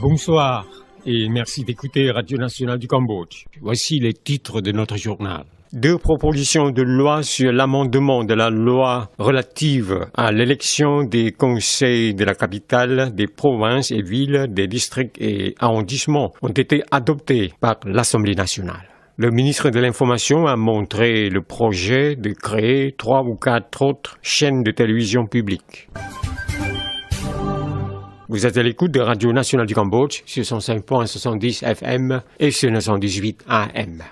Bonsoir et merci d'écouter Radio Nationale du Cambodge. Voici les titres de notre journal. 2 propositions de loi sur l'amendement de la loi relative à l'élection des conseils de la capitale, des provinces et villes, des districts et arrondissements ont été adoptées par l'Assemblée nationale. Le ministre de l'Information a montré le projet de créer 3 ou 4 autres chaînes de télévision publiques. Vous êtes à l'écoute de Radio Nationale du Cambodge sur 105.70 FM et sur 918 AM.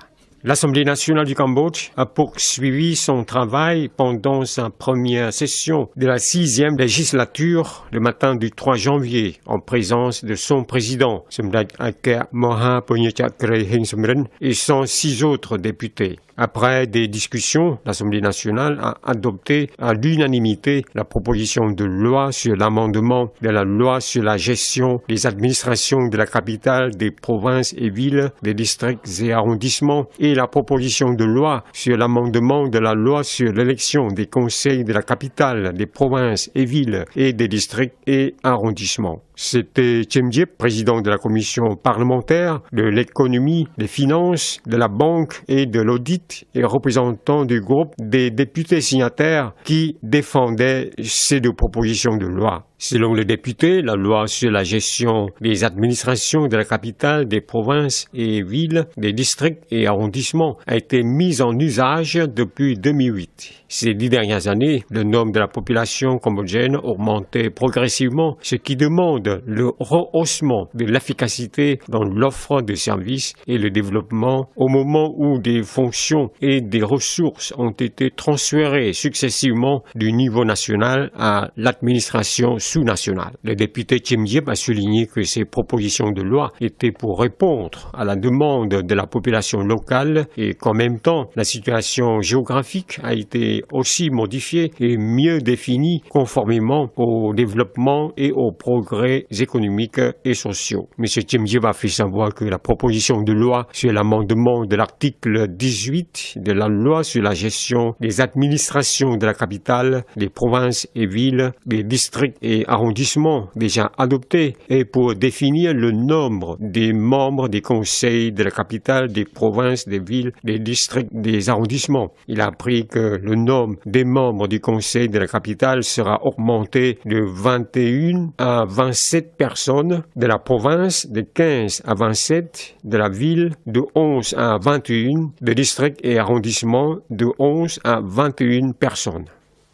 L'Assemblée nationale du Cambodge a poursuivi son travail pendant sa première session de la 6e législature le matin du 3 janvier en présence de son président, Semdaj Aker Moha Ponyachakre Heng Somrin, et 106 autres députés. Après des discussions, l'Assemblée nationale a adopté à l'unanimité la proposition de loi sur l'amendement de la loi sur la gestion des administrations de la capitale, des provinces et villes, des districts et arrondissements et la proposition de loi sur l'amendement de la loi sur l'élection des conseils de la capitale, des provinces et villes et des districts et arrondissements. C'était Tchemdiep, président de la commission parlementaire, de l'économie, des finances, de la banque et de l'audit et représentant du groupe des députés signataires qui défendaient ces 2 propositions de loi. Selon les députés, la loi sur la gestion des administrations de la capitale, des provinces et villes, des districts et arrondissements a été mise en usage depuis 2008. Ces 10 dernières années, le nombre de la population cambodgienne augmentait progressivement, ce qui demande le rehaussement de l'efficacité dans l'offre de services et le développement au moment où des fonctions et des ressources ont été transférées successivement du niveau national à l'administration sous-nationale. Le député Tchemdiep a souligné que ces propositions de loi étaient pour répondre à la demande de la population locale et qu'en même temps, la situation géographique a été aussi modifiée et mieux définie conformément au développement et au progrès économiques et sociaux. M. Tchemdiep a fait savoir que la proposition de loi sur l'amendement de l'article 18 de la loi sur la gestion des administrations de la capitale, des provinces et villes, des districts et arrondissements déjà adoptés est pour définir le nombre des membres des conseils de la capitale, des provinces, des villes, des districts, des arrondissements. Il a appris que le nombre des membres du conseil de la capitale sera augmenté de 21 à 27 personnes, de la province de 15 à 27, de la ville de 11 à 21, de districts et arrondissements de 11 à 21 personnes.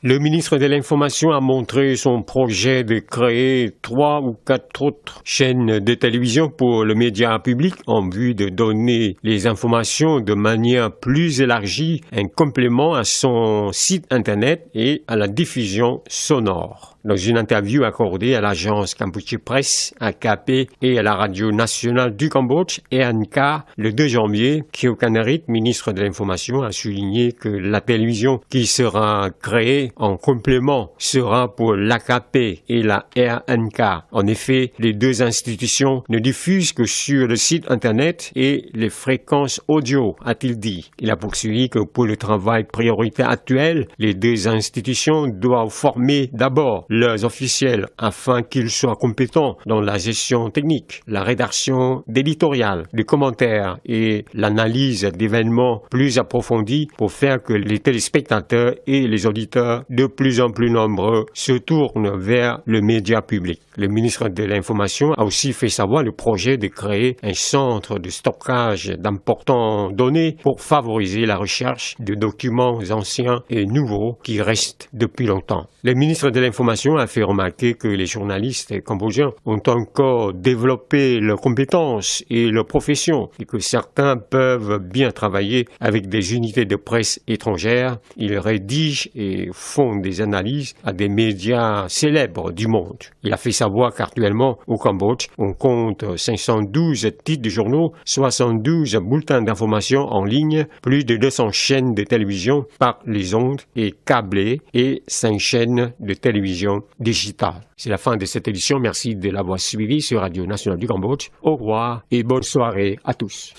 Le ministre de l'Information a montré son projet de créer 3 ou 4 autres chaînes de télévision pour le média public en vue de donner les informations de manière plus élargie, un complément à son site internet et à la diffusion sonore. Dans une interview accordée à l'agence Campuchia Press, AKP et à la Radio Nationale du Cambodge, ENK, le 2 janvier, Kyo Kanarit, ministre de l'Information, a souligné que la télévision qui sera créée en complément sera pour l'AKP et la RNK. En effet, les 2 institutions ne diffusent que sur le site internet et les fréquences audio, a-t-il dit. Il a poursuivi que pour le travail prioritaire actuel, les 2 institutions doivent former d'abord leurs officiels afin qu'ils soient compétents dans la gestion technique, la rédaction d'éditorial, des commentaires et l'analyse d'événements plus approfondis pour faire que les téléspectateurs et les auditeurs de plus en plus nombreux se tournent vers le média public. Le ministre de l'Information a aussi fait savoir le projet de créer un centre de stockage d'importantes données pour favoriser la recherche de documents anciens et nouveaux qui restent depuis longtemps. Le ministre de l'Information a fait remarquer que les journalistes cambodgiens ont encore développé leurs compétences et leurs professions et que certains peuvent bien travailler avec des unités de presse étrangères. Ils rédigent et font des analyses à des médias célèbres du monde. Il a fait savoir qu'actuellement, au Cambodge, on compte 512 titres de journaux, 72 bulletins d'information en ligne, plus de 200 chaînes de télévision par les ondes et câblées et 5 chaînes de télévision digitale. C'est la fin de cette édition. Merci de l'avoir suivi sur Radio Nationale du Cambodge. Au revoir et bonne soirée à tous.